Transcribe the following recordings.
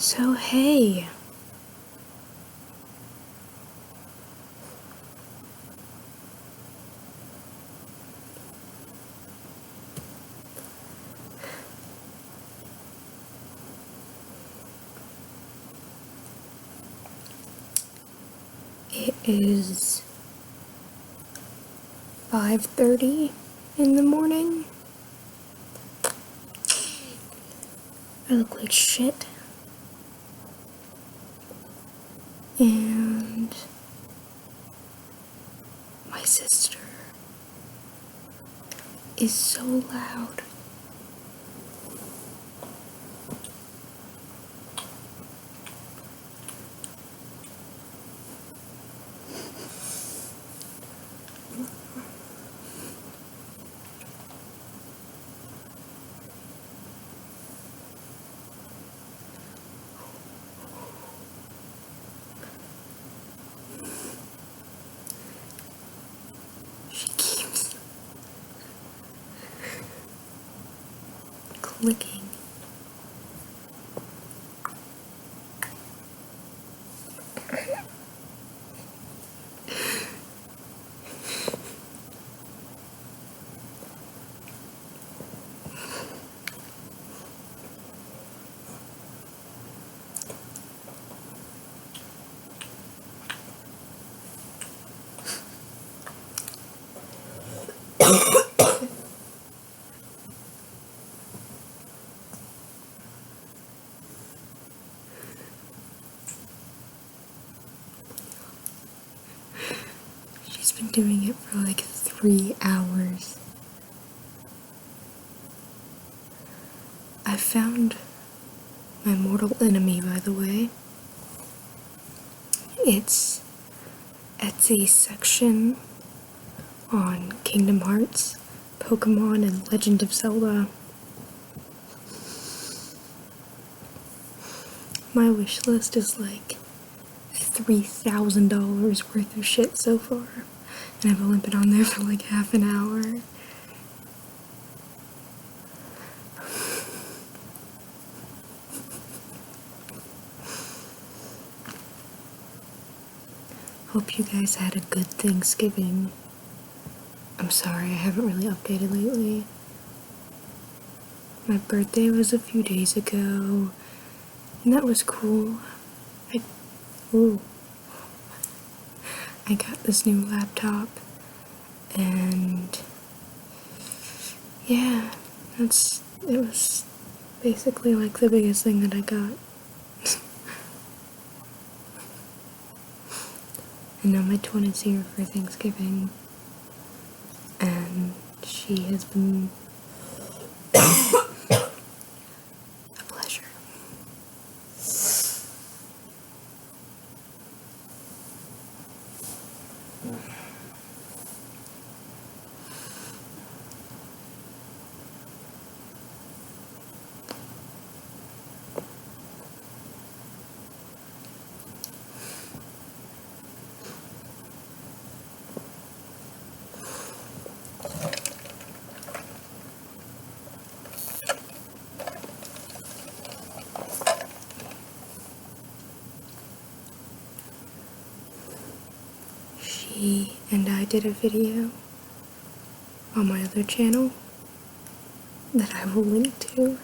So hey, it is 5:30 in the morning. I look like shit. And my sister is so loud. She keeps clicking. She's been doing it for like 3 hours. I found my mortal enemy, by the way. It's Etsy section on Kingdom Hearts, Pokemon, and Legend of Zelda. My wish list is like $3,000 worth of shit so far, and I've only been on there for like half an hour. Hope you guys had a good Thanksgiving. I'm sorry I haven't really updated lately. My birthday was a few days ago, and that was cool. I got this new laptop, and yeah, it was basically like the biggest thing that I got. And now my twin is here for Thanksgiving, and she has been a pleasure. She and I did a video on my other channel that I will link to.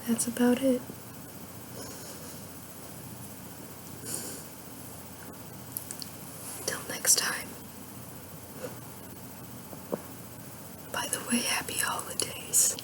That's about it. Till next time. By the way, happy holidays.